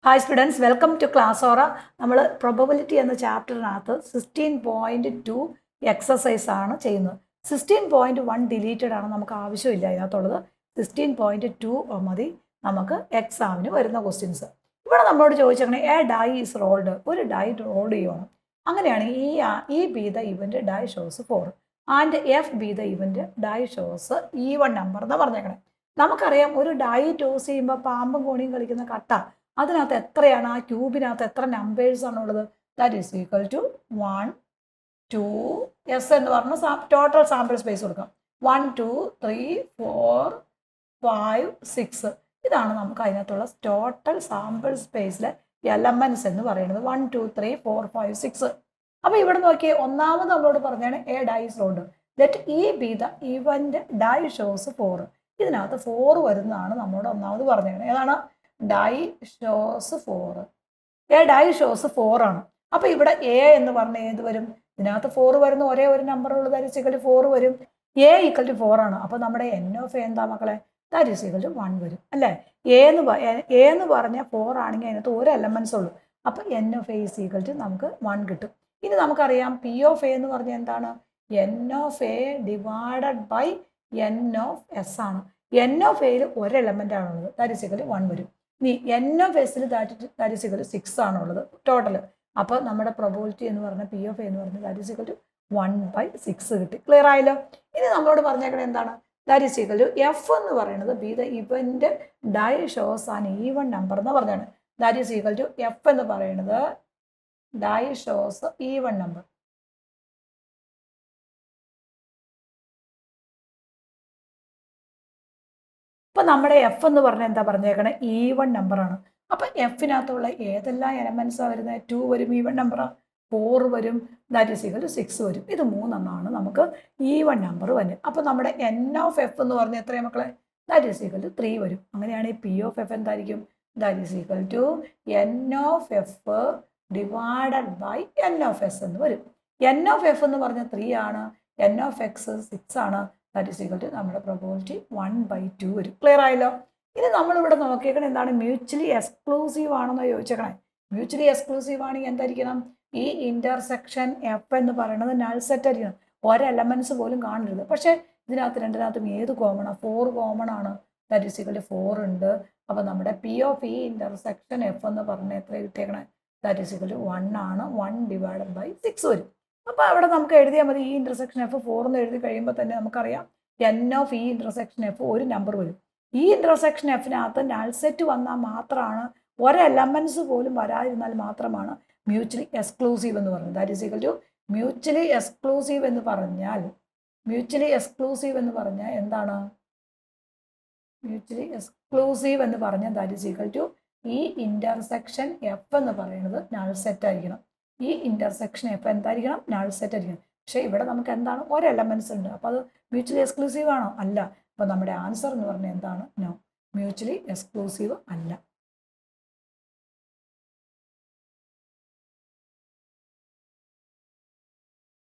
Hi students, welcome to class ഓറ. നമ്മൾ probability എന്ന ചാപ്റ്ററിനകത്ത് 16.2 എക്സസൈസ് ആണ് ചെയ്യുന്നത്. 16.1 ഡിലീറ്റഡ് ആണ്, നമുക്ക് ആവശ്യമില്ല അതിനകത്തുള്ളത്. 16.2 മതി നമുക്ക് എക്സാമിന് വരുന്ന ക്വസ്റ്റ്യൻസ്. ഇവിടെ നമ്മളോട് ചോദിച്ചേക്കണേ എ ഡൈ ഈസ് റോൾഡ്, ഒരു ഡൈ റോൾ ചെയ്യണം. അങ്ങനെയാണെങ്കിൽ ഈ B the event die shows 4 and F B the event die shows even number എന്ന് പറഞ്ഞേക്കണേ. നമുക്കറിയാം ഒരു ഡൈ ടോസ് ചെയ്യുമ്പോൾ പാമ്പും കോണിയും കളിക്കുന്ന കട്ട, അതിനകത്ത് എത്രയാണ്, ആ ക്യൂബിനകത്ത് എത്ര നമ്പേഴ്സ് ആണുള്ളത്? That is equal to 1 2 S എന്ന് പറഞ്ഞ ടോട്ടൽ സാമ്പിൾ സ്പേസ് കൊടുക്കാം. 1 2 3 4 5 6 ഇതാണ് നമുക്ക് അതിനകത്തുള്ള ടോട്ടൽ സാമ്പിൾ സ്പേസിലെ എലമെന്റ്സ് എന്ന് പറയുന്നത്. 1 2 3 4 5 6. അപ്പൊ ഇവിടെ നോക്കിയേ, ഒന്നാമത് നമ്മളോട് പറഞ്ഞാണ് a dice rolled, let E be the event die shows 4. ഇതിനകത്ത് 4 വരുന്നതാണ് നമ്മളോട് ഒന്നാമത് പറഞ്ഞേക്കണേ. ഏതാണ്? Die shows 4. A die shows 4 ആണ്. അപ്പൊ ഇവിടെ എ എന്ന് പറഞ്ഞ ഏത് വരും? ഇതിനകത്ത് 4 വരുന്ന ഒരേ ഒരു നമ്പർ ഉള്ളത്, ദാറ്റ് ഈസ് ഈക്വൽ ടു 4 വരും. എ ഈക്വൽ ടു 4 ആണ്. അപ്പൊ നമ്മുടെ എൻ ഓഫ് എ എന്താ മക്കളെ? ദാറ്റ് ഈസ് ഈക്വൽ ടു 1 വരും അല്ലേ? എ എന്ന് പറഞ്ഞാൽ 4 ആണെങ്കിൽ അതിനകത്ത് ഒരു എലമെന്റ്സ് ഉള്ളൂ. അപ്പൊ n of A is equal to നമുക്ക് 1 കിട്ടും. ഇനി നമുക്കറിയാം പി ഓഫ് എ എന്ന് പറഞ്ഞാൽ എന്താണ്? N of A divided by n of S ആണ്. എൻ ഓഫ് എയിൽ ഒരു എലമെന്റ് ആണുള്ളത്, ദാറ്റ് ഈസ് ഈക്വൽ ടു 1 വരും. ഇനി എൻ ഓഫ് എസിൽ ദാറ്റ് ഈസ് ഈക്വൽ ടു 6 ആണുള്ളത് ടോട്ടൽ. അപ്പോൾ നമ്മുടെ പ്രൊബബിലിറ്റി എന്ന് പറഞ്ഞാൽ പി ഓഫ് എ എന്ന് പറഞ്ഞാൽ ദാറ്റ് ഈസ് ഈക്വൽ ടു 1/6 കിട്ടി. ക്ലിയർ ആയല്ലോ? ഇനി നമ്മളോട് പറഞ്ഞേക്കണത് എന്താണ്? That is equal to F എന്ന് പറയുന്നത് be the event die shows an even number എന്ന് പറഞ്ഞാണ്. That is equal to F എന്ന് പറയുന്നത് ഡൈ ഷോസ് ഈവൺ നമ്പർ. അപ്പം നമ്മുടെ എഫ് എന്ന് പറഞ്ഞാൽ എന്താ പറഞ്ഞേക്കണേ? ഈവൺ നമ്പറാണ്. അപ്പം എഫിനകത്തുള്ള ഏതെല്ലാം എലമെന്റ്സാണ് വരുന്നത്? 2 വരും, ഈവൺ നമ്പറാണ്. 4 വരും, ദാറ്റ് ഈസ് ഈക്വൽ ടു 6 വരും. ഇത് 3 നമുക്ക് ഈവൺ നമ്പർ വരും. അപ്പം നമ്മുടെ എൻ ഓഫ് എഫ് എന്ന് പറഞ്ഞാൽ എത്രയാണ് മക്കളെ? ദാറ്റ് ഈസ് ഈക്വൽ ടു 3 വരും. അങ്ങനെയാണെങ്കിൽ പി ഓഫ് എഫ് എന്തായിരിക്കും? That is equal to n of F divided by n of S എന്ന് വരും. എൻ ഓഫ് എഫ് എന്ന് പറഞ്ഞാൽ 3 ആണ്, എൻ ഓഫ് എക്സ് 6 ആണ്. ദാറ്റ് ഈസ് ഈക്വൽ ടു നമ്മുടെ പ്രൊബബിലിറ്റി 1/2 വരും. ക്ലിയർ ആയല്ലോ? ഇനി നമ്മളിവിടെ നോക്കിയേക്കണേ എന്താണ്? മ്യൂച്വലി എക്സ്ക്ലൂസീവ് ആണെന്ന് ചോദിച്ചേക്കണേ. മ്യൂച്വലി എക്സ്ക്ലൂസീവ് ആണെങ്കിൽ എന്തായിരിക്കണം? ഈ ഇന്റർസെക്ഷൻ എഫ് എന്ന് പറയുന്നത് നൾ സെറ്റ് ആയിരിക്കണം. ഒരു എലമെന്റ്സ് പോലും കാണരുത്. പക്ഷേ ഇതിനകത്ത് രണ്ടിനകത്തും ഏത് കോമൺ ആണ്? 4 കോമൺ ആണ്. ദാറ്റ് ഈസ് ഈക്വൽ ടു 4 ഉണ്ട്. അപ്പം നമ്മുടെ പി ഓഫ് ഈ ഇന്റർസെക്ഷൻ എഫ് എന്ന് പറഞ്ഞാൽ എത്ര കിട്ടിയേക്കണേ? ദാറ്റ് ഈസ് ഈക്വൽ ടു 1 ആണ്. 1/6 വരും. അപ്പോൾ അവിടെ നമുക്ക് എഴുതിയാൽ മതി. ഈ ഇന്റർസെക്ഷൻ എഫ് 4 എന്ന് എഴുതി കഴിയുമ്പോൾ തന്നെ നമുക്കറിയാം എൻ ഓഫ് ഈ ഇന്റർസെക്ഷൻ എഫ് ഒരു നമ്പർ വരും. ഈ ഇന്റർസെക്ഷൻ എഫിനകത്ത് നൾ സെറ്റ് വന്നാൽ മാത്രമാണ്, ഒരു എലമെന്റ്സ് പോലും വരാതിരുന്നാൽ മാത്രമാണ് മ്യൂച്വലി എക്സ്ക്ലൂസീവ് എന്ന് പറയുന്നത്. That is equal to mutually exclusive എന്ന് പറഞ്ഞാൽ എന്താണ്? മ്യൂച്വലി എക്സ്ക്ലൂസീവ് എന്ന് പറഞ്ഞാൽ that is equal to E intersection F എന്ന് പറയുന്നത് നൾ സെറ്റ് ആയിരിക്കണം. ഈ ഇന്റർസെക്ഷൻ എഫ് എന്തായിരിക്കണം? നൾ സെറ്റ് ആയിരിക്കണം. പക്ഷേ ഇവിടെ നമുക്ക് എന്താണ്? ഒരു എലമെന്റ്സ് ഉണ്ട്. അപ്പോൾ അത് മ്യൂച്വലി എക്സ്ക്ലൂസീവ് ആണോ? അല്ല. അപ്പോൾ നമ്മുടെ ആൻസർ എന്ന് പറഞ്ഞാൽ എന്താണ്? നോ, മ്യൂച്വലി എക്സ്ക്ലൂസീവ് അല്ല.